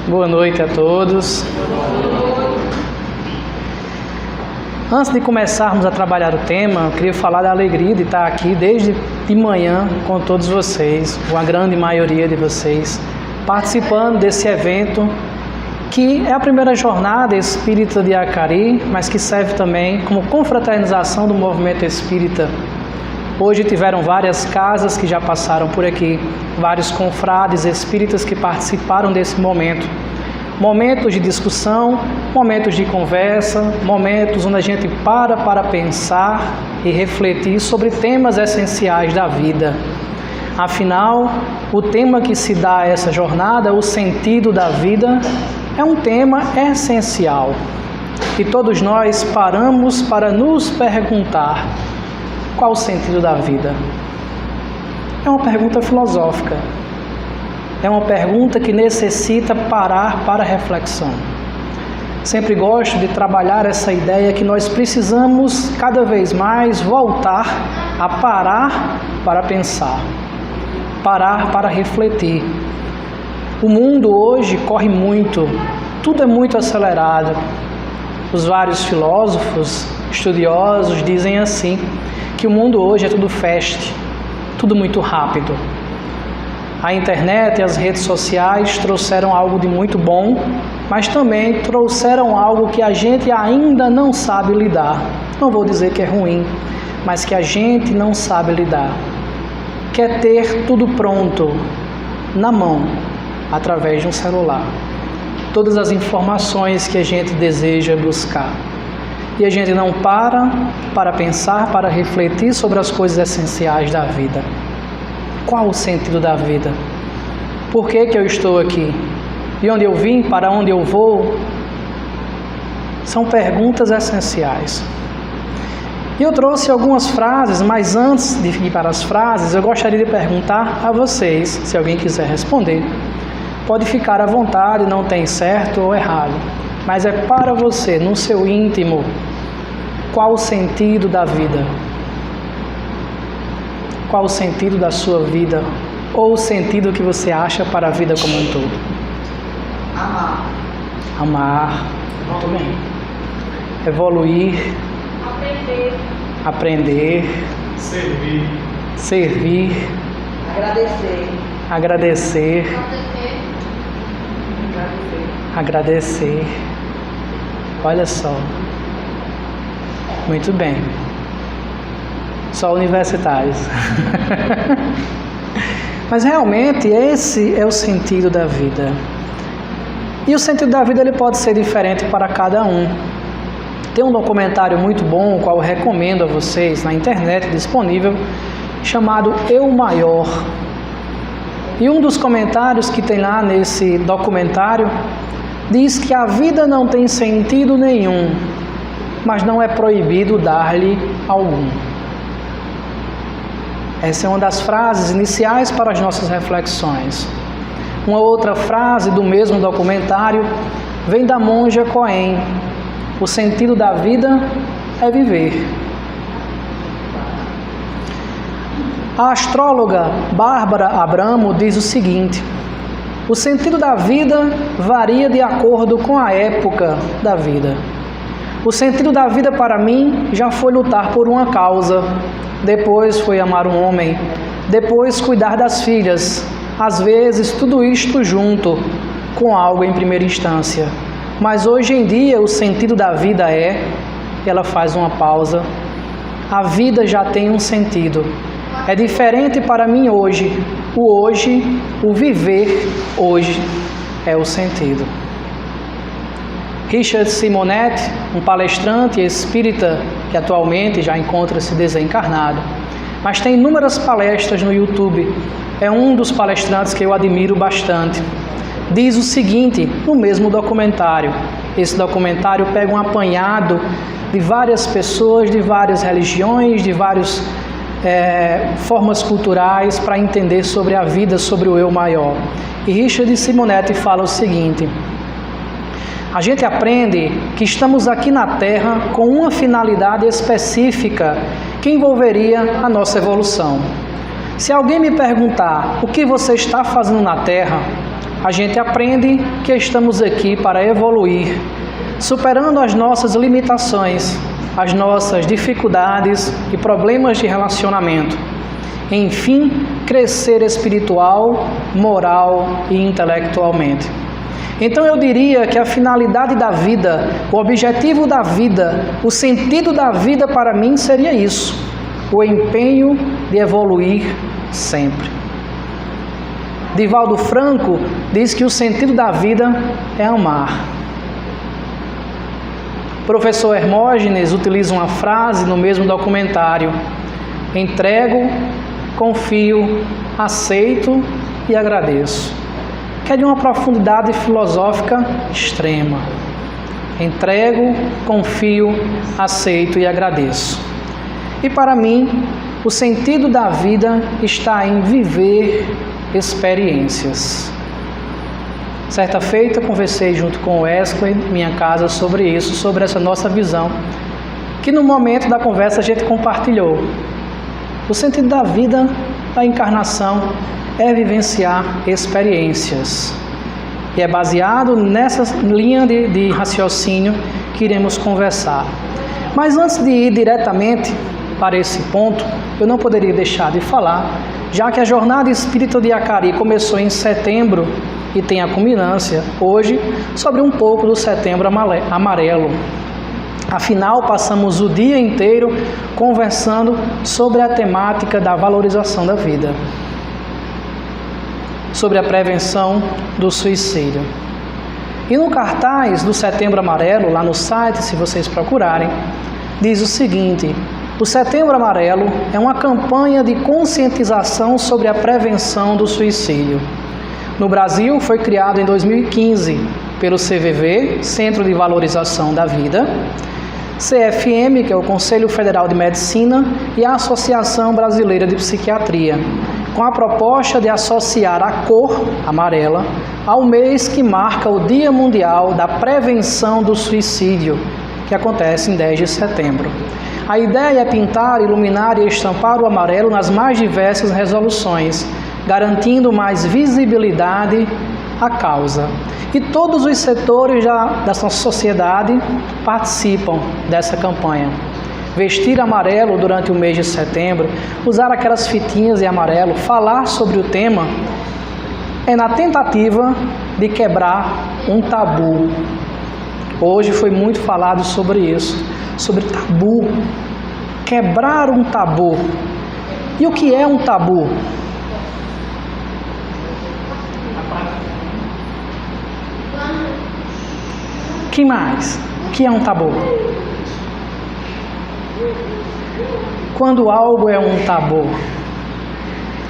Boa noite a todos. Antes de começarmos a trabalhar o tema, eu queria falar da alegria de estar aqui desde de manhã com todos vocês, com a grande maioria de vocês, participando desse evento que é a primeira jornada espírita de Acari, mas que serve também como confraternização do movimento espírita. Hoje tiveram várias casas que já passaram por aqui, vários confrades espíritas que participaram desse momento. Momentos de discussão, momentos de conversa, momentos onde a gente para pensar e refletir sobre temas essenciais da vida. Afinal, o tema que se dá a essa jornada, o sentido da vida, é um tema essencial. E todos nós paramos para nos perguntar: qual o sentido da vida? É uma pergunta filosófica. É uma pergunta que necessita parar para reflexão. Sempre gosto de trabalhar essa ideia que nós precisamos cada vez mais voltar a parar para pensar, parar para refletir. O mundo hoje corre muito, tudo é muito acelerado. Os vários filósofos, estudiosos dizem assim, que o mundo hoje é tudo fast, tudo muito rápido. A internet e as redes sociais trouxeram algo de muito bom, mas também trouxeram algo que a gente ainda não sabe lidar. Não vou dizer que é ruim, mas que a gente não sabe lidar. Quer ter tudo pronto, na mão, através de um celular. Todas as informações que a gente deseja buscar. E a gente não para pensar, para refletir sobre as coisas essenciais da vida. Qual o sentido da vida? Por que eu estou aqui? De onde eu vim? Para onde eu vou? São perguntas essenciais. E eu trouxe algumas frases, mas antes de ir para as frases, eu gostaria de perguntar a vocês, se alguém quiser responder. Pode ficar à vontade, não tem certo ou errado. Mas é para você, no seu íntimo, qual o sentido da vida? Qual o sentido da sua vida? Ou o sentido que você acha para a vida como um todo? Amar. Amar. Muito bem. Evoluir. Aprender. Servir. Agradecer. Olha só. Muito bem. Só universitários. Mas realmente esse é o sentido da vida. E o sentido da vida ele pode ser diferente para cada um. Tem um documentário muito bom, o qual eu recomendo a vocês, na internet disponível, chamado Eu Maior. E um dos comentários que tem lá nesse documentário diz que a vida não tem sentido nenhum, mas não é proibido dar-lhe algum. Essa é uma das frases iniciais para as nossas reflexões. Uma outra frase do mesmo documentário vem da monja Cohen. O sentido da vida é viver. A astróloga Bárbara Abramo diz o seguinte: o sentido da vida varia de acordo com a época da vida. O sentido da vida para mim já foi lutar por uma causa, depois foi amar um homem, depois cuidar das filhas, às vezes tudo isto junto, com algo em primeira instância. Mas hoje em dia o sentido da vida ela faz uma pausa, a vida já tem um sentido. É diferente para mim hoje, o viver hoje é o sentido. Richard Simonetti, um palestrante espírita que atualmente já encontra-se desencarnado, mas tem inúmeras palestras no YouTube. É um dos palestrantes que eu admiro bastante. Diz o seguinte, no mesmo documentário. Esse documentário pega um apanhado de várias pessoas, de várias religiões, de várias formas culturais para entender sobre a vida, sobre o eu maior. E Richard Simonetti fala o seguinte: a gente aprende que estamos aqui na Terra com uma finalidade específica que envolveria a nossa evolução. Se alguém me perguntar o que você está fazendo na Terra, a gente aprende que estamos aqui para evoluir, superando as nossas limitações, as nossas dificuldades e problemas de relacionamento. Enfim, crescer espiritual, moral e intelectualmente. Então eu diria que a finalidade da vida, o objetivo da vida, o sentido da vida para mim seria isso: o empenho de evoluir sempre. Divaldo Franco diz que o sentido da vida é amar. O professor Hermógenes utiliza uma frase no mesmo documentário: entrego, confio, aceito e agradeço, que é de uma profundidade filosófica extrema. Entrego, confio, aceito e agradeço. E para mim, o sentido da vida está em viver experiências. Certa feita, conversei junto com o Wesley em minha casa sobre isso, sobre essa nossa visão, que no momento da conversa a gente compartilhou. O sentido da vida, da encarnação, é vivenciar experiências. E é baseado nessa linha de raciocínio que iremos conversar. Mas antes de ir diretamente para esse ponto, eu não poderia deixar de falar, já que a Jornada Espírita de Acari começou em setembro e tem a culminância hoje, sobre um pouco do Setembro Amarelo. Afinal, passamos o dia inteiro conversando sobre a temática da valorização da vida, sobre a prevenção do suicídio. E no cartaz do Setembro Amarelo, lá no site, se vocês procurarem, diz o seguinte: o Setembro Amarelo é uma campanha de conscientização sobre a prevenção do suicídio. No Brasil, foi criado em 2015 pelo CVV, Centro de Valorização da Vida, CFM, que é o Conselho Federal de Medicina, e a Associação Brasileira de Psiquiatria, com a proposta de associar a cor amarela ao mês que marca o Dia Mundial da Prevenção do Suicídio, que acontece em 10 de setembro. A ideia é pintar, iluminar e estampar o amarelo nas mais diversas resoluções, garantindo mais visibilidade à causa. E todos os setores da nossa sociedade participam dessa campanha. Vestir amarelo durante o mês de setembro, usar aquelas fitinhas de amarelo, falar sobre o tema, é na tentativa de quebrar um tabu. Hoje foi muito falado sobre isso, sobre tabu, quebrar um tabu. E o que é um tabu? Que mais? O que é um tabu? Quando algo é um tabu?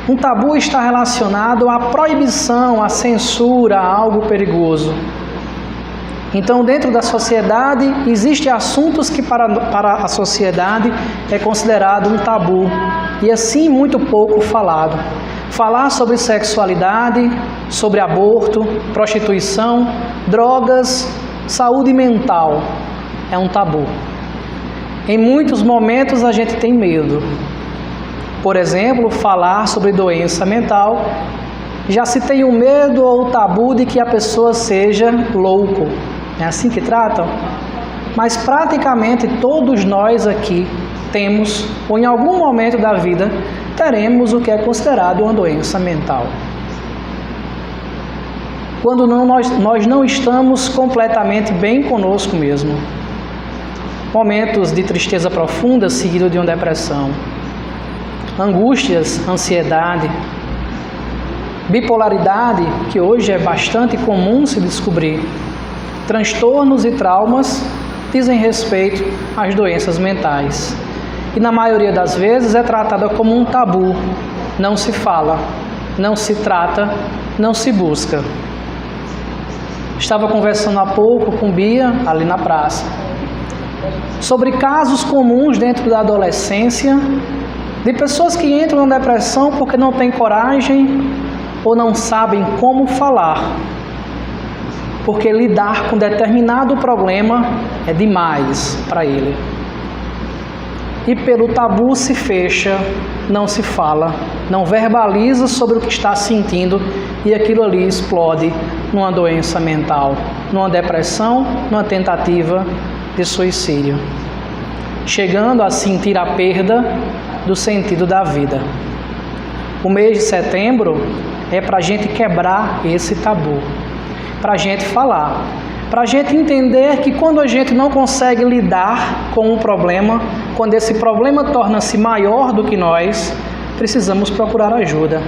Um tabu está relacionado à proibição, à censura, a algo perigoso. Então, dentro da sociedade, existem assuntos que para a sociedade é considerado um tabu, e assim muito pouco falado. Falar sobre sexualidade, sobre aborto, prostituição, drogas, saúde mental é um tabu. Em muitos momentos a gente tem medo. Por exemplo, falar sobre doença mental, já se tem o medo ou o tabu de que a pessoa seja louco. É assim que tratam? Mas praticamente todos nós aqui temos, ou em algum momento da vida, teremos o que é considerado uma doença mental. Quando nós não estamos completamente bem conosco mesmo. Momentos de tristeza profunda seguido de uma depressão. Angústias, ansiedade. Bipolaridade, que hoje é bastante comum se descobrir. Transtornos e traumas dizem respeito às doenças mentais. E na maioria das vezes é tratada como um tabu. Não se fala, não se trata, não se busca. Estava conversando há pouco com Bia, ali na praça, sobre casos comuns dentro da adolescência, de pessoas que entram na depressão porque não têm coragem ou não sabem como falar. Porque lidar com determinado problema é demais para ele. e pelo tabu se fecha, não se fala, não verbaliza sobre o que está sentindo e aquilo ali explode numa doença mental, numa depressão, numa tentativa de suicídio, chegando a sentir a perda do sentido da vida. O mês de setembro é para a gente quebrar esse tabu, para a gente falar, para a gente entender que quando a gente não consegue lidar com um problema, quando esse problema torna-se maior do que nós, precisamos procurar ajuda.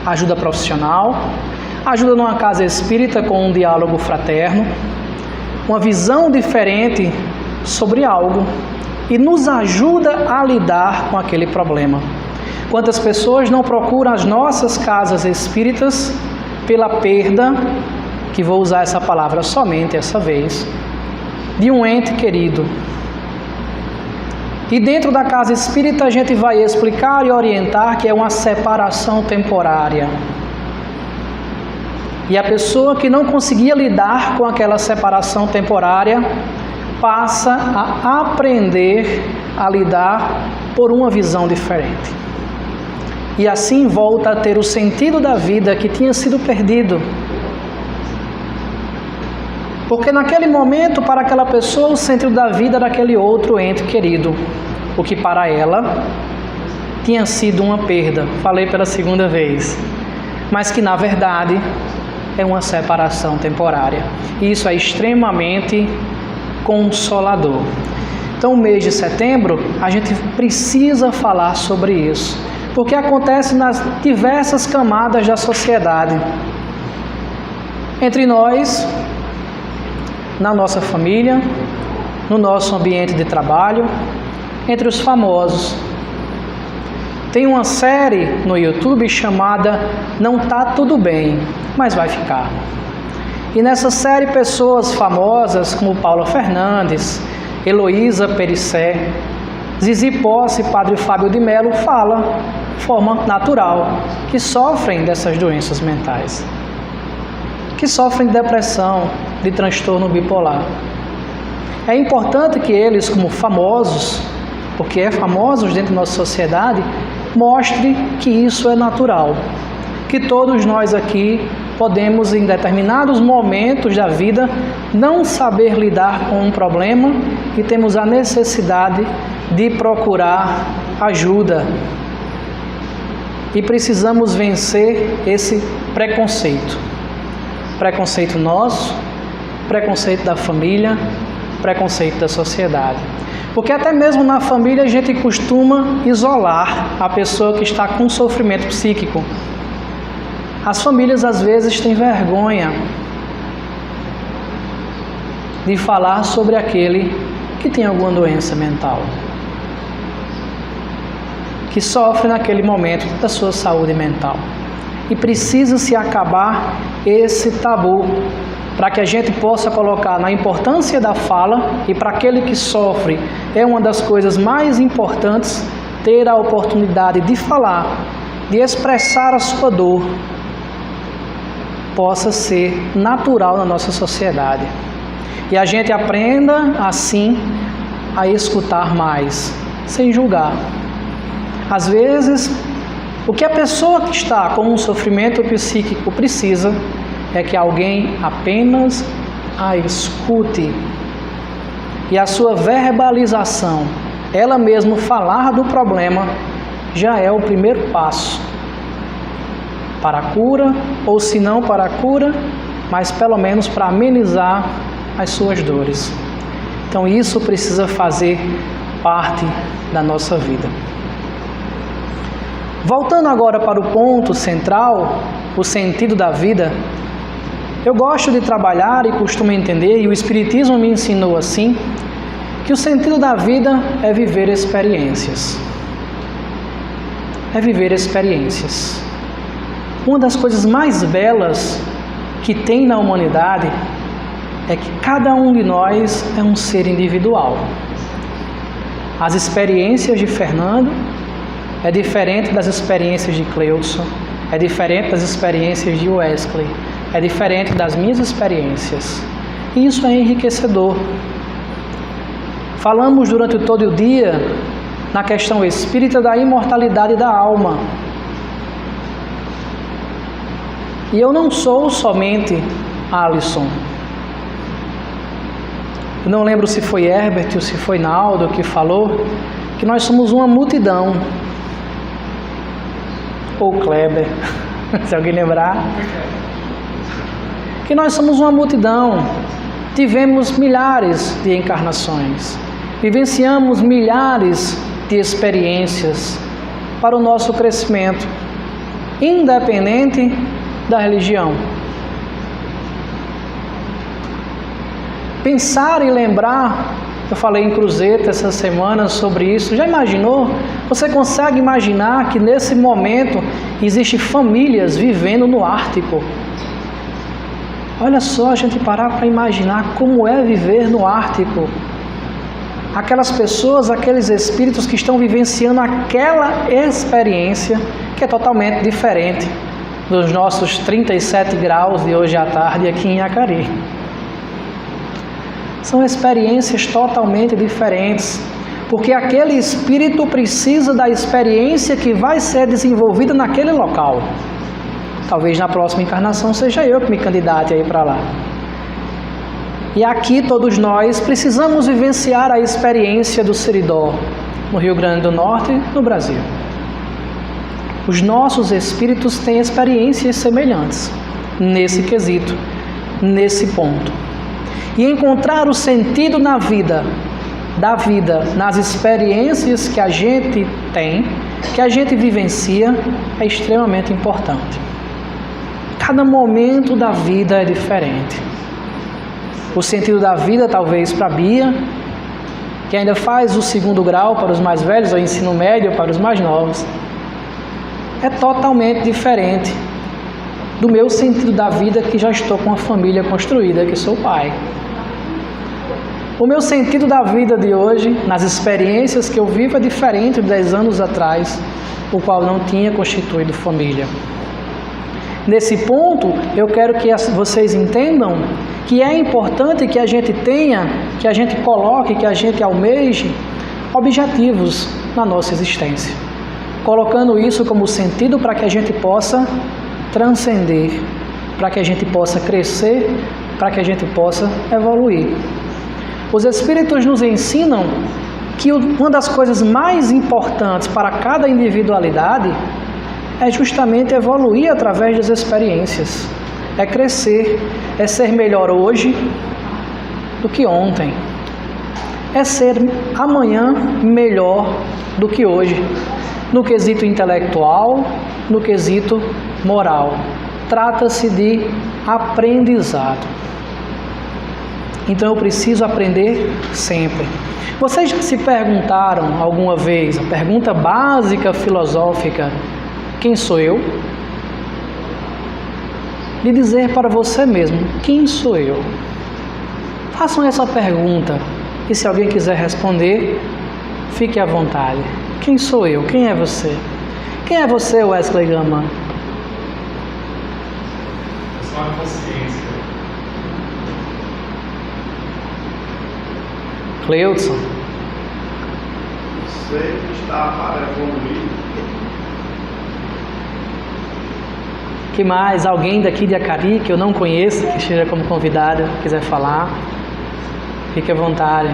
Ajuda profissional, ajuda numa casa espírita com um diálogo fraterno, uma visão diferente sobre algo e nos ajuda a lidar com aquele problema. Quantas pessoas não procuram as nossas casas espíritas pela perda, que vou usar essa palavra somente essa vez, de um ente querido. E dentro da casa espírita a gente vai explicar e orientar que é uma separação temporária. E a pessoa que não conseguia lidar com aquela separação temporária passa a aprender a lidar por uma visão diferente. E assim volta a ter o sentido da vida que tinha sido perdido. Porque naquele momento, para aquela pessoa, o sentido da vida era aquele outro ente querido, o que para ela tinha sido uma perda. Falei pela segunda vez. Mas que na verdade é uma separação temporária. E isso é extremamente consolador. Então, o mês de setembro, a gente precisa falar sobre isso, porque acontece nas diversas camadas da sociedade. Entre nós, na nossa família, no nosso ambiente de trabalho, entre os famosos. Tem uma série no YouTube chamada Não Tá Tudo Bem, mas vai ficar. E nessa série pessoas famosas como Paula Fernandes, Heloísa Perissé, Zizi Posse e Padre Fábio de Mello falam de forma natural que sofrem dessas doenças mentais, que sofrem de depressão, de transtorno bipolar. É importante que eles, como famosos, porque é famosos dentro da nossa sociedade, mostre que isso é natural, que todos nós aqui podemos, em determinados momentos da vida, não saber lidar com um problema e temos a necessidade de procurar ajuda. E precisamos vencer esse preconceito. Preconceito nosso, preconceito da família, preconceito da sociedade. Porque até mesmo na família a gente costuma isolar a pessoa que está com sofrimento psíquico. As famílias às vezes têm vergonha de falar sobre aquele que tem alguma doença mental, que sofre naquele momento da sua saúde mental. E precisa-se acabar esse tabu, para que a gente possa colocar na importância da fala, e para aquele que sofre é uma das coisas mais importantes, ter a oportunidade de falar, de expressar a sua dor, possa ser natural na nossa sociedade. E a gente aprenda, assim, a escutar mais, sem julgar. Às vezes, o que a pessoa que está com um sofrimento psíquico precisa é que alguém apenas a escute. E a sua verbalização, ela mesma falar do problema, já é o primeiro passo para a cura, ou se não para a cura, mas pelo menos para amenizar as suas dores. Então isso precisa fazer parte da nossa vida. Voltando agora para o ponto central, o sentido da vida, eu gosto de trabalhar e costumo entender, e o Espiritismo me ensinou assim, que o sentido da vida é viver experiências. É viver experiências. Uma das coisas mais belas que tem na humanidade é que cada um de nós é um ser individual. As experiências de Fernando é diferente das experiências de Cleudson, é diferente das experiências de Wesley, é diferente das minhas experiências. E isso é enriquecedor. Falamos durante todo o dia na questão espírita da imortalidade da alma. E eu não sou somente Alisson. Eu não lembro se foi Herbert ou se foi Naldo que falou que nós somos uma multidão. Ou Kleber, se alguém lembrar. Que nós somos uma multidão. Tivemos milhares de encarnações. Vivenciamos milhares de experiências para o nosso crescimento, independente da religião. Pensar e lembrar, eu falei em Cruzeta essa semana sobre isso, já imaginou? Você consegue imaginar que nesse momento existem famílias vivendo no Ártico? Olha só, a gente parar para imaginar como é viver no Ártico. Aquelas pessoas, aqueles espíritos que estão vivenciando aquela experiência que é totalmente diferente dos nossos 37 graus de hoje à tarde aqui em Acari. São experiências totalmente diferentes, porque aquele espírito precisa da experiência que vai ser desenvolvida naquele local. Talvez na próxima encarnação seja eu que me candidate aí para lá. E aqui todos nós precisamos vivenciar a experiência do Seridó, no Rio Grande do Norte, no Brasil. Os nossos espíritos têm experiências semelhantes nesse quesito, nesse ponto. E encontrar o sentido na vida, nas experiências que a gente tem, que a gente vivencia, é extremamente importante. Cada momento da vida é diferente. O sentido da vida, talvez, para a Bia, que ainda faz o 2º grau para os mais velhos, ou ensino médio para os mais novos, é totalmente diferente do meu sentido da vida, que já estou com uma família construída, que sou pai. O meu sentido da vida de hoje, nas experiências que eu vivo, é diferente de 10 anos atrás, o qual não tinha constituído família. Nesse ponto, eu quero que vocês entendam que é importante que a gente tenha, que a gente coloque, que a gente almeje objetivos na nossa existência, colocando isso como sentido para que a gente possa transcender, para que a gente possa crescer, para que a gente possa evoluir. Os Espíritos nos ensinam que uma das coisas mais importantes para cada individualidade é justamente evoluir através das experiências, é crescer, é ser melhor hoje do que ontem, é ser amanhã melhor do que hoje, no quesito intelectual, no quesito moral. Trata-se de aprendizado. Então eu preciso aprender sempre. Vocês já se perguntaram alguma vez, a pergunta básica filosófica, quem sou eu? De dizer para você mesmo, quem sou eu? Façam essa pergunta e se alguém quiser responder, fique à vontade. Quem sou eu? Quem é você? Quem é você, Wesley Gama? Eu sou a consciência. Cleudson. Você está para evoluir. Que mais? Alguém daqui de Acari que eu não conheço, que esteja como convidado, quiser falar, fique à vontade.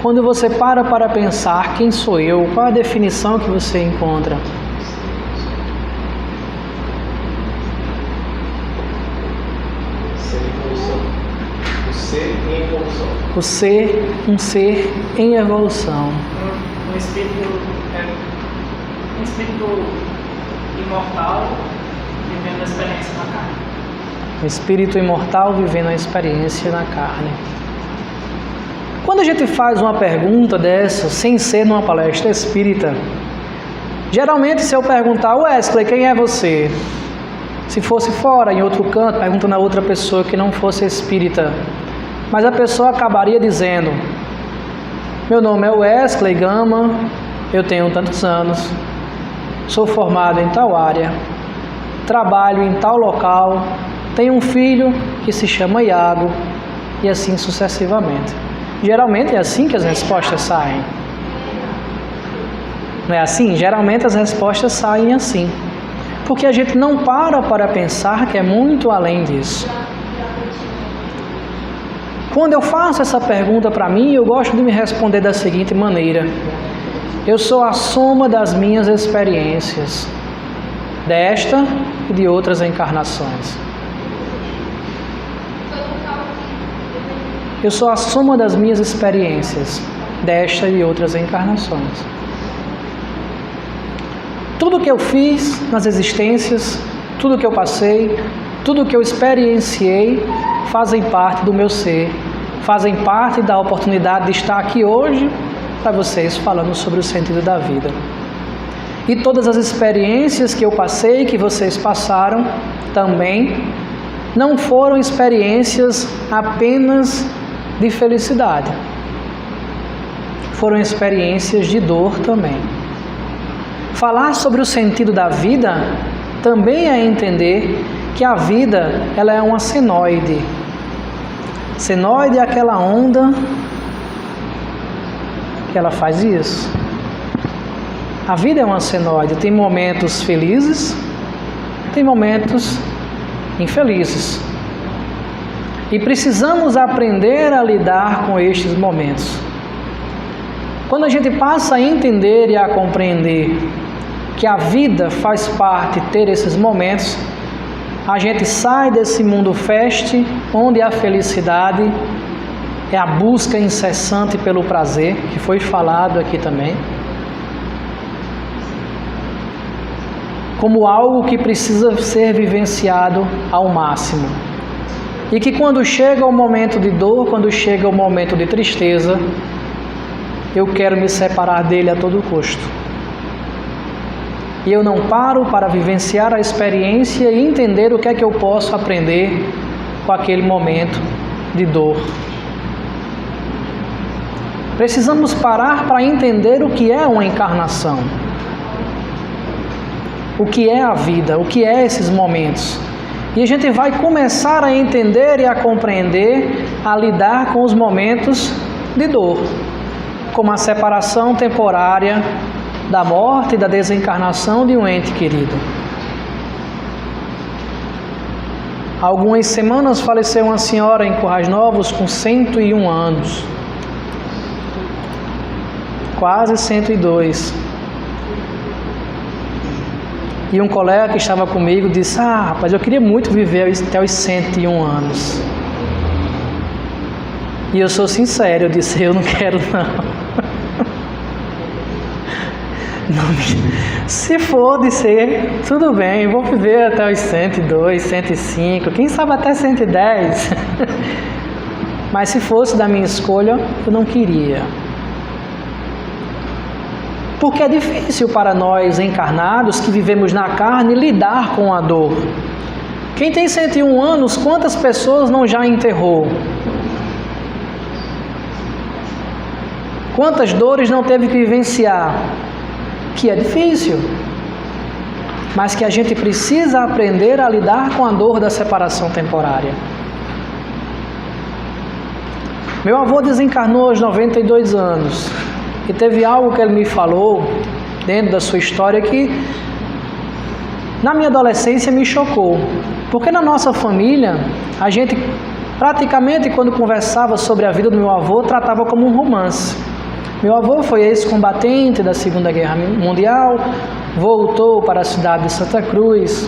Quando você para pensar quem sou eu, qual a definição que você encontra? Ser evolução. O ser em evolução. O ser, um ser em evolução. Um espírito imortal vivendo a experiência na carne. Um espírito imortal vivendo a experiência na carne. Quando a gente faz uma pergunta dessa, sem ser numa palestra espírita, geralmente se eu perguntar, Wesley, quem é você? Se fosse fora, em outro canto, perguntando a outra pessoa que não fosse espírita, mas a pessoa acabaria dizendo, meu nome é Wesley Gama, eu tenho tantos anos, sou formado em tal área, trabalho em tal local, tenho um filho que se chama Iago, e assim sucessivamente. Geralmente é assim que as respostas saem. Não é assim? Geralmente as respostas saem assim. Porque a gente não para pensar que é muito além disso. Quando eu faço essa pergunta para mim, eu gosto de me responder da seguinte maneira: eu sou a soma das minhas experiências, desta e de outras encarnações. Eu sou a soma das minhas experiências, desta e outras encarnações. Tudo que eu fiz nas existências, tudo que eu passei, tudo que eu experienciei, fazem parte do meu ser, fazem parte da oportunidade de estar aqui hoje para vocês falando sobre o sentido da vida. E todas as experiências que eu passei, que vocês passaram também, não foram experiências apenas de felicidade. Foram experiências de dor também. Falar sobre o sentido da vida também é entender que a vida ela é uma senoide. Senoide é aquela onda que ela faz isso. A vida é uma senoide, tem momentos felizes, tem momentos infelizes. E precisamos aprender a lidar com estes momentos. Quando a gente passa a entender e a compreender que a vida faz parte de ter esses momentos, a gente sai desse mundo feste, onde a felicidade é a busca incessante pelo prazer, que foi falado aqui também, como algo que precisa ser vivenciado ao máximo. E que quando chega o momento de dor, quando chega o momento de tristeza, eu quero me separar dele a todo custo. E eu não paro para vivenciar a experiência e entender o que é que eu posso aprender com aquele momento de dor. Precisamos parar para entender o que é uma encarnação. O que é a vida, o que é esses momentos. E a gente vai começar a entender e a compreender, a lidar com os momentos de dor, como a separação temporária da morte e da desencarnação de um ente querido. Há algumas semanas faleceu uma senhora em Currais Novos com 101 anos. Quase 102. E um colega que estava comigo disse: rapaz, eu queria muito viver até os 101 anos. E eu sou sincero, eu disse: eu não quero não. Se for de ser, tudo bem, vou viver até os 102, 105, quem sabe até 110. Mas se fosse da minha escolha, eu não queria. Porque é difícil para nós encarnados que vivemos na carne lidar com a dor. Quem tem 101 anos, quantas pessoas não já enterrou? Quantas dores não teve que vivenciar? Que é difícil, mas que a gente precisa aprender a lidar com a dor da separação temporária. Meu avô desencarnou aos 92 anos e teve algo que ele me falou dentro da sua história que na minha adolescência me chocou, porque na nossa família a gente praticamente quando conversava sobre a vida do meu avô tratava como um romance. Meu avô foi ex-combatente da Segunda Guerra Mundial, voltou para a cidade de Santa Cruz,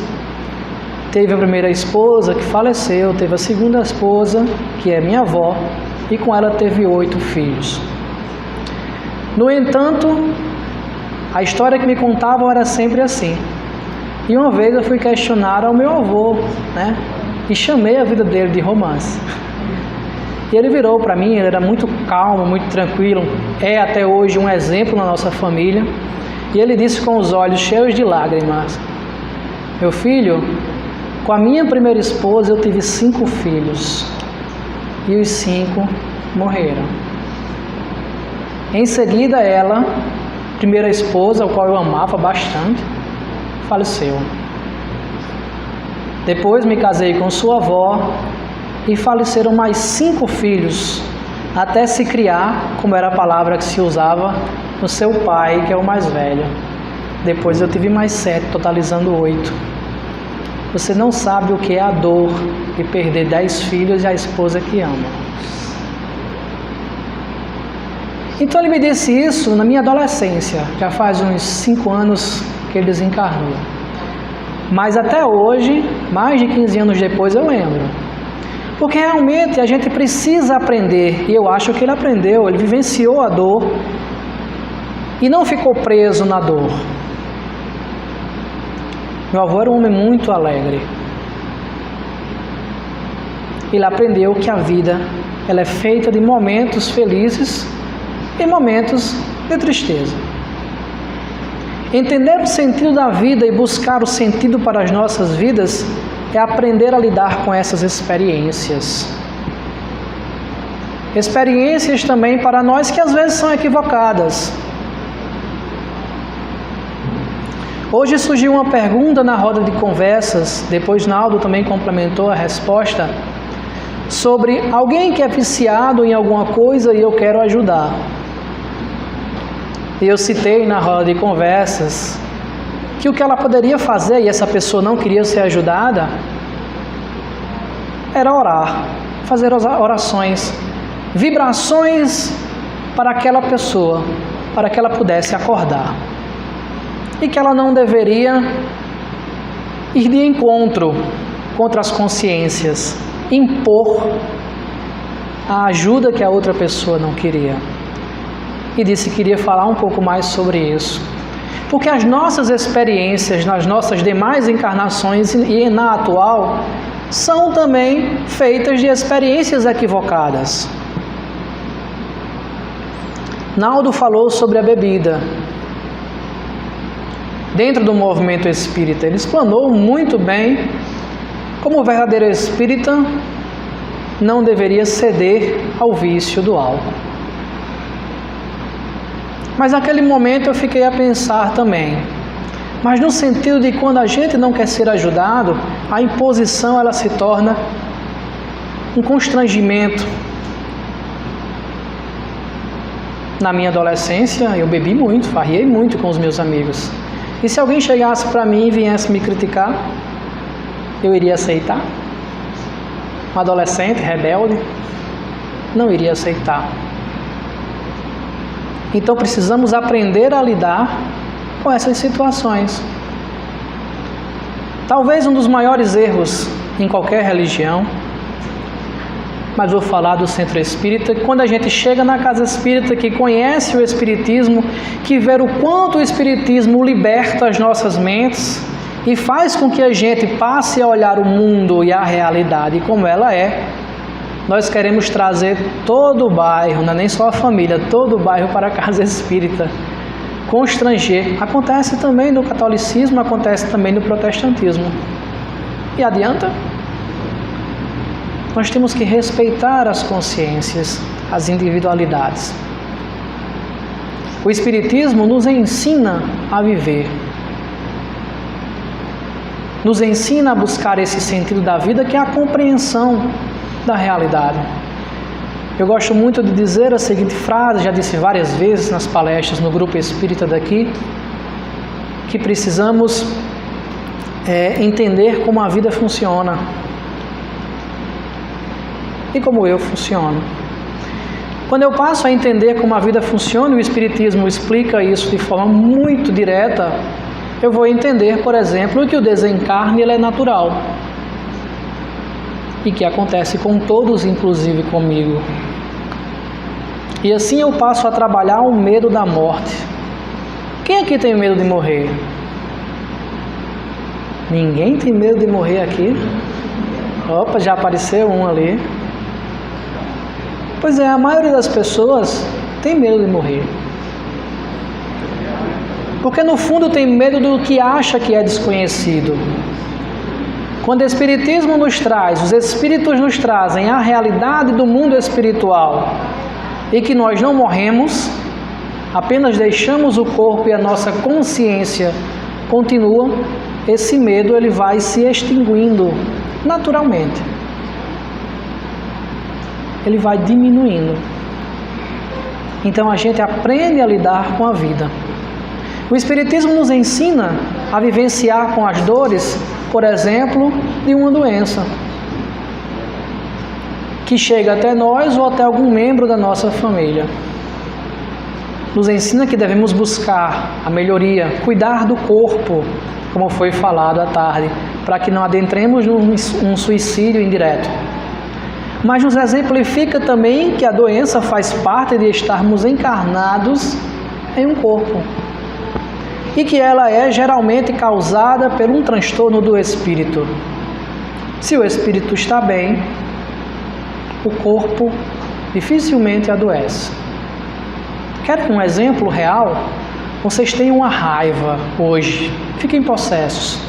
teve a primeira esposa que faleceu, teve a segunda esposa, que é minha avó, e com ela teve 8 filhos. No entanto, a história que me contavam era sempre assim. E uma vez eu fui questionar ao meu avô, e chamei a vida dele de romance. E ele virou para mim, ele era muito calmo, muito tranquilo, é até hoje um exemplo na nossa família. E ele disse com os olhos cheios de lágrimas: meu filho, com a minha primeira esposa eu tive 5 filhos e os 5 morreram. Em seguida ela, primeira esposa, a qual eu amava bastante, faleceu. Depois me casei com sua avó e faleceram mais 5 filhos até se criar, como era a palavra que se usava, no seu pai, que é o mais velho. Depois eu tive mais 7, totalizando 8. Você não sabe o que é a dor de perder 10 filhos e a esposa que ama. Então ele me disse isso na minha adolescência, já faz uns 5 anos que ele desencarnou. Mas até hoje, mais de 15 anos depois, eu lembro. Porque realmente a gente precisa aprender, e eu acho que ele aprendeu, ele vivenciou a dor e não ficou preso na dor. Meu avô era um homem muito alegre. Ele aprendeu que a vida ela é feita de momentos felizes e momentos de tristeza. Entender o sentido da vida e buscar o sentido para as nossas vidas é aprender a lidar com essas experiências. Experiências também para nós que às vezes são equivocadas. Hoje surgiu uma pergunta na roda de conversas, depois Naldo também complementou a resposta, sobre alguém que é viciado em alguma coisa e eu quero ajudar. E eu citei na roda de conversas que o que ela poderia fazer, e essa pessoa não queria ser ajudada, era orar, fazer orações, vibrações para aquela pessoa, para que ela pudesse acordar. E que ela não deveria ir de encontro contra as consciências, impor a ajuda que a outra pessoa não queria. E disse que queria falar um pouco mais sobre isso. Porque as nossas experiências nas nossas demais encarnações e na atual são também feitas de experiências equivocadas. Naldo falou sobre a bebida. Dentro do movimento espírita, ele explanou muito bem como o verdadeiro espírita não deveria ceder ao vício do álcool. Mas naquele momento eu fiquei a pensar também, mas no sentido de quando a gente não quer ser ajudado, a imposição ela se torna um constrangimento. Na minha adolescência eu bebi muito, farriei muito com os meus amigos. E se alguém chegasse para mim e viesse me criticar, eu iria aceitar? Um adolescente rebelde, não iria aceitar. Então precisamos aprender a lidar com essas situações. Talvez um dos maiores erros em qualquer religião, mas vou falar do centro espírita, quando a gente chega na casa espírita, que conhece o espiritismo, que vê o quanto o espiritismo liberta as nossas mentes e faz com que a gente passe a olhar o mundo e a realidade como ela é, nós queremos trazer todo o bairro, não é nem só a família, todo o bairro para a casa espírita, constranger. Acontece também no catolicismo, acontece também no protestantismo. E adianta? Nós temos que respeitar as consciências, as individualidades. O Espiritismo nos ensina a viver, nos ensina a buscar esse sentido da vida, que é a compreensão da realidade. Eu gosto muito de dizer a seguinte frase, já disse várias vezes nas palestras no grupo espírita daqui, que precisamos entender como a vida funciona e como eu funciono. Quando eu passo a entender como a vida funciona, o Espiritismo explica isso de forma muito direta, eu vou entender, por exemplo, que o desencarne ele é natural e que acontece com todos, inclusive comigo. E assim eu passo a trabalhar o medo da morte. Quem aqui tem medo de morrer? Ninguém tem medo de morrer aqui? Opa, já apareceu um ali. Pois é, a maioria das pessoas tem medo de morrer. Porque no fundo tem medo do que acha que é desconhecido. Quando o Espiritismo nos traz, os Espíritos nos trazem a realidade do mundo espiritual e que nós não morremos, apenas deixamos o corpo e a nossa consciência continua, esse medo ele vai se extinguindo naturalmente. Ele vai diminuindo. Então a gente aprende a lidar com a vida. O Espiritismo nos ensina a vivenciar com as dores, por exemplo, de uma doença que chega até nós ou até algum membro da nossa família. Nos ensina que devemos buscar a melhoria, cuidar do corpo, como foi falado à tarde, para que não adentremos num suicídio indireto. Mas nos exemplifica também que a doença faz parte de estarmos encarnados em um corpo e que ela é geralmente causada por um transtorno do espírito. Se o espírito está bem, o corpo dificilmente adoece. Quer um exemplo real? Vocês têm uma raiva hoje, fiquem possessos.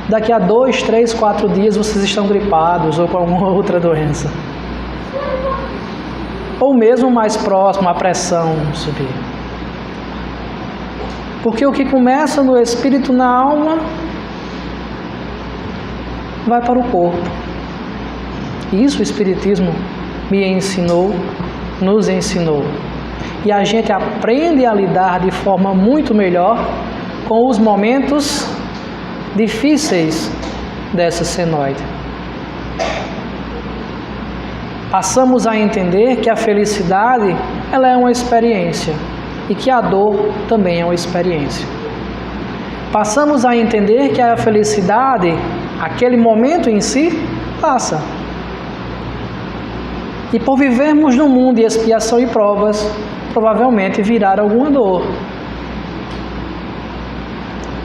Daqui a 2, 3, 4 dias vocês estão gripados ou com alguma outra doença. Ou mesmo mais próximo, a pressão subir. Porque o que começa no espírito, na alma, vai para o corpo. Isso o Espiritismo me ensinou, nos ensinou. E a gente aprende a lidar de forma muito melhor com os momentos difíceis dessa senoide. Passamos a entender que a felicidade, ela é uma experiência e que a dor também é uma experiência. Passamos a entender que a felicidade, aquele momento em si, passa. E por vivermos num mundo de expiação e provas, provavelmente virá alguma dor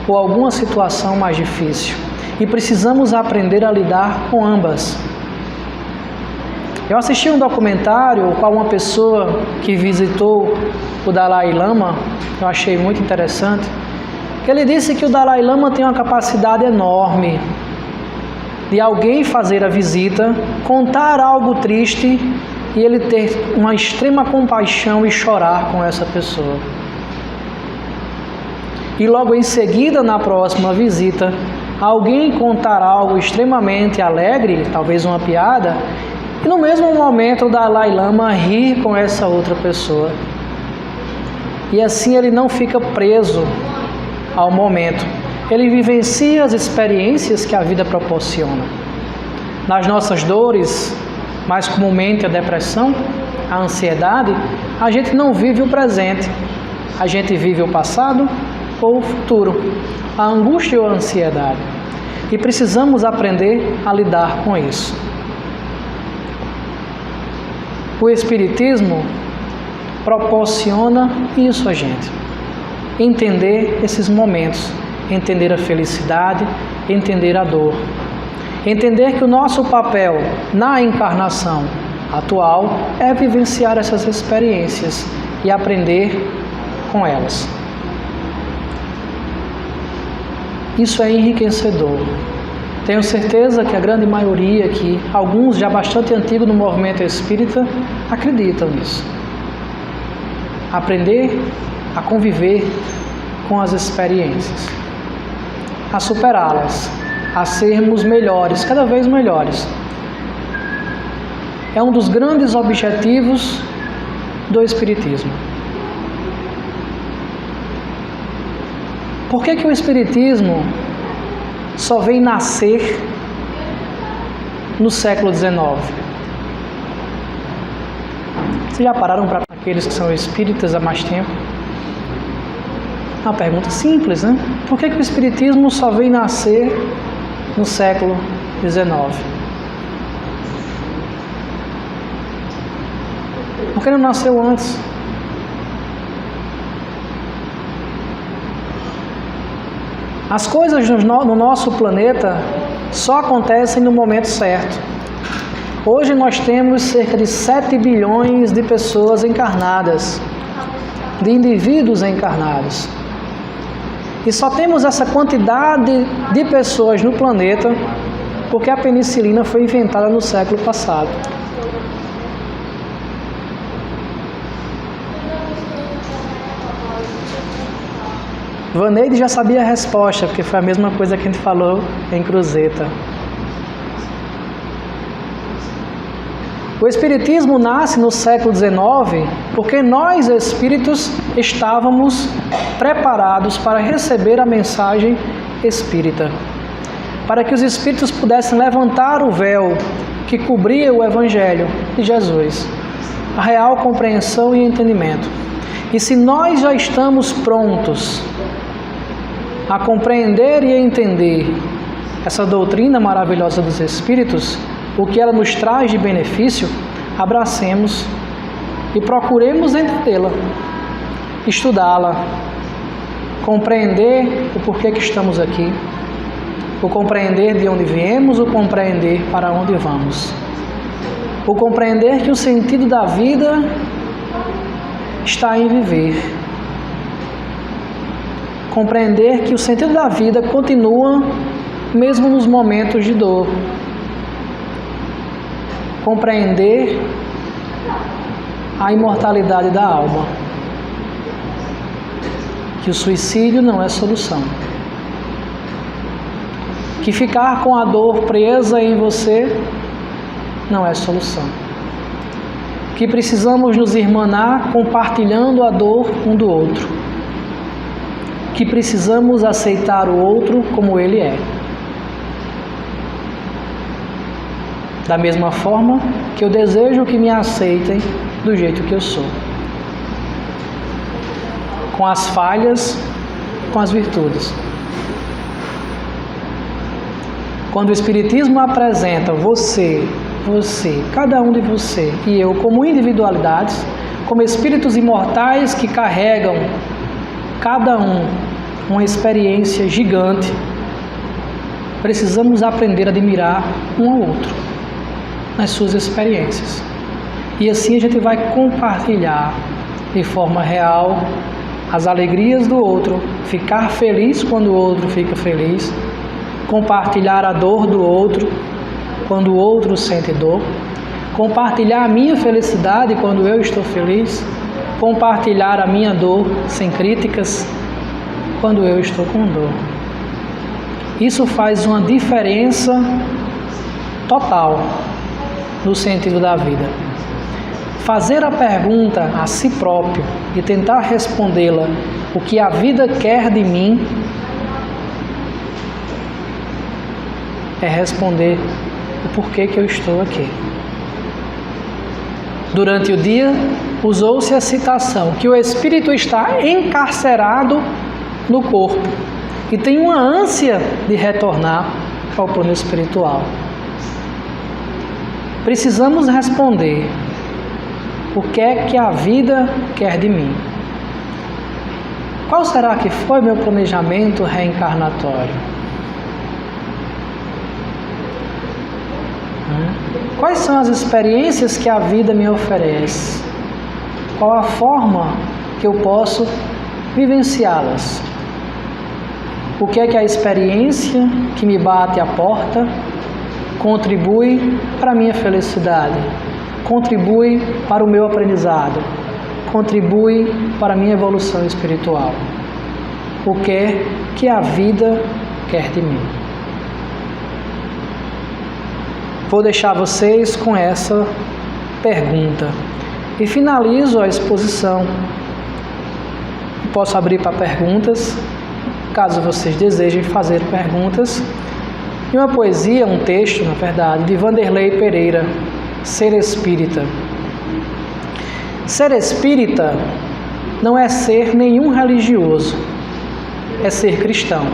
ou alguma situação mais difícil. E precisamos aprender a lidar com ambas. Eu assisti um documentário com uma pessoa que visitou o Dalai Lama, eu achei muito interessante, que ele disse que o Dalai Lama tem uma capacidade enorme de alguém fazer a visita, contar algo triste e ele ter uma extrema compaixão e chorar com essa pessoa. E logo em seguida, na próxima visita, alguém contar algo extremamente alegre, talvez uma piada, e no mesmo momento o Dalai Lama rir com essa outra pessoa. E assim ele não fica preso ao momento. Ele vivencia as experiências que a vida proporciona. Nas nossas dores, mais comumente a depressão, a ansiedade, a gente não vive o presente. A gente vive o passado ou o futuro, a angústia ou a ansiedade. E precisamos aprender a lidar com isso. O Espiritismo proporciona isso a gente. Entender esses momentos, entender a felicidade, entender a dor. Entender que o nosso papel na encarnação atual é vivenciar essas experiências e aprender com elas. Isso é enriquecedor. Tenho certeza que a grande maioria aqui, alguns já bastante antigos no movimento espírita, acreditam nisso. Aprender a conviver com as experiências, a superá-las, a sermos melhores, cada vez melhores. É um dos grandes objetivos do Espiritismo. Por que o Espiritismo só vem nascer no século XIX? Vocês já pararam para aqueles que são espíritas há mais tempo? Uma pergunta simples, né? Por que o Espiritismo só vem nascer no século XIX? Por que não nasceu antes? As coisas no nosso planeta só acontecem no momento certo. Hoje nós temos cerca de 7 bilhões de pessoas encarnadas, de indivíduos encarnados. E só temos essa quantidade de pessoas no planeta porque a penicilina foi inventada no século passado. Vaneide já sabia a resposta, porque foi a mesma coisa que a gente falou em Cruzeta. O Espiritismo nasce no século XIX porque nós, espíritos, estávamos preparados para receber a mensagem espírita, para que os espíritos pudessem levantar o véu que cobria o Evangelho de Jesus, a real compreensão e entendimento. E se nós já estamos prontos a compreender e a entender essa doutrina maravilhosa dos Espíritos, o que ela nos traz de benefício, abracemos e procuremos entendê-la, estudá-la, compreender o porquê que estamos aqui, o compreender de onde viemos, o compreender para onde vamos, o compreender que o sentido da vida está em viver, compreender que o sentido da vida continua mesmo nos momentos de dor, compreender a imortalidade da alma, que o suicídio não é solução, que ficar com a dor presa em você não é solução, que precisamos nos irmanar compartilhando a dor um do outro, que precisamos aceitar o outro como ele é. Da mesma forma que eu desejo que me aceitem do jeito que eu sou, com as falhas, com as virtudes. Quando o Espiritismo apresenta você, cada um de você e eu como individualidades, como espíritos imortais que carregam cada um uma experiência gigante, precisamos aprender a admirar um ao outro nas suas experiências. E assim a gente vai compartilhar de forma real as alegrias do outro, ficar feliz quando o outro fica feliz, compartilhar a dor do outro quando o outro sente dor, compartilhar a minha felicidade quando eu estou feliz, compartilhar a minha dor sem críticas quando eu estou com dor. Isso faz uma diferença total no sentido da vida. Fazer a pergunta a si próprio e tentar respondê-la, o que a vida quer de mim, é responder o porquê que eu estou aqui. Durante o dia, usou-se a citação que o espírito está encarcerado no corpo e tem uma ânsia de retornar ao plano espiritual. Precisamos responder o que é que a vida quer de mim. Qual será que foi meu planejamento reencarnatório? Quais são as experiências que a vida me oferece? Qual a forma que eu posso vivenciá-las? O que é que a experiência que me bate à porta contribui para a minha felicidade, contribui para o meu aprendizado, contribui para a minha evolução espiritual? O que é que a vida quer de mim? Vou deixar vocês com essa pergunta e finalizo a exposição. Posso abrir para perguntas, caso vocês desejem fazer perguntas. E uma poesia, um texto, na verdade, de Vanderlei Pereira, Ser Espírita. Ser espírita não é ser nenhum religioso, é ser cristão.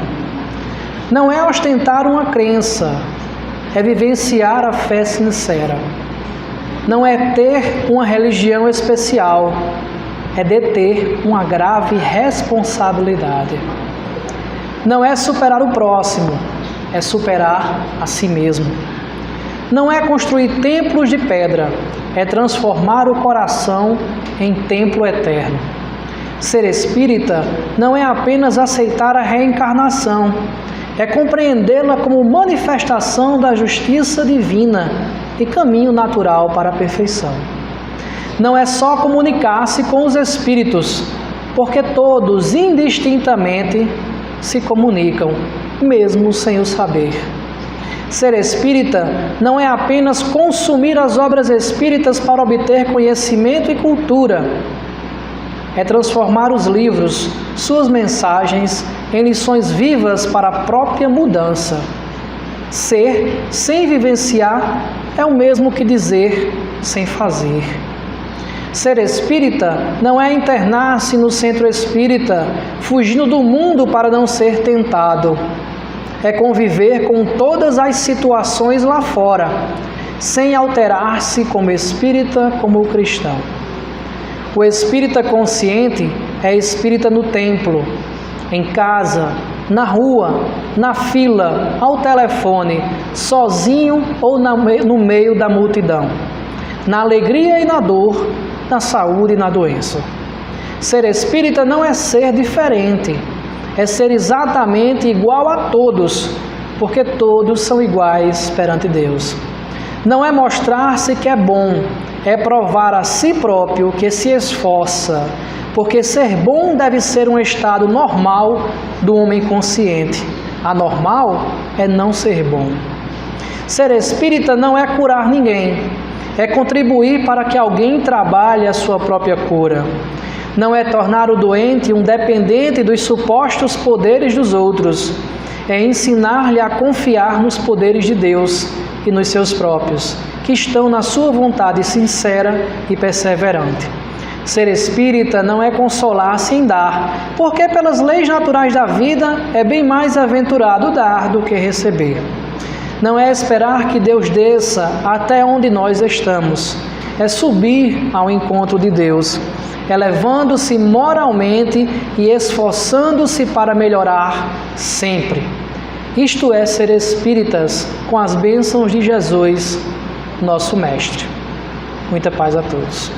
Não é ostentar uma crença, é vivenciar a fé sincera. Não é ter uma religião especial, é deter uma grave responsabilidade. Não é superar o próximo, é superar a si mesmo. Não é construir templos de pedra, é transformar o coração em templo eterno. Ser espírita não é apenas aceitar a reencarnação, é compreendê-la como manifestação da justiça divina e caminho natural para a perfeição. Não é só comunicar-se com os espíritos, porque todos indistintamente se comunicam, mesmo sem o saber. Ser espírita não é apenas consumir as obras espíritas para obter conhecimento e cultura. É transformar os livros, suas mensagens, em lições vivas para a própria mudança. Ser sem vivenciar é o mesmo que dizer sem fazer. Ser espírita não é internar-se no centro espírita, fugindo do mundo para não ser tentado. É conviver com todas as situações lá fora, sem alterar-se como espírita, como cristão. O espírita consciente é espírita no templo, em casa, na rua, na fila, ao telefone, sozinho ou no meio da multidão, na alegria e na dor, na saúde e na doença. Ser espírita não é ser diferente, é ser exatamente igual a todos, porque todos são iguais perante Deus. Não é mostrar-se que é bom, é provar a si próprio que se esforça, porque ser bom deve ser um estado normal do homem consciente. Anormal é não ser bom. Ser espírita não é curar ninguém, é contribuir para que alguém trabalhe a sua própria cura. Não é tornar o doente um dependente dos supostos poderes dos outros, é ensinar-lhe a confiar nos poderes de Deus e nos seus próprios, que estão na sua vontade sincera e perseverante. Ser espírita não é consolar-se em dar, porque pelas leis naturais da vida é bem mais aventurado dar do que receber. Não é esperar que Deus desça até onde nós estamos, é subir ao encontro de Deus, elevando-se moralmente e esforçando-se para melhorar sempre. Isto é ser espíritas com as bênçãos de Jesus, nosso Mestre. Muita paz a todos.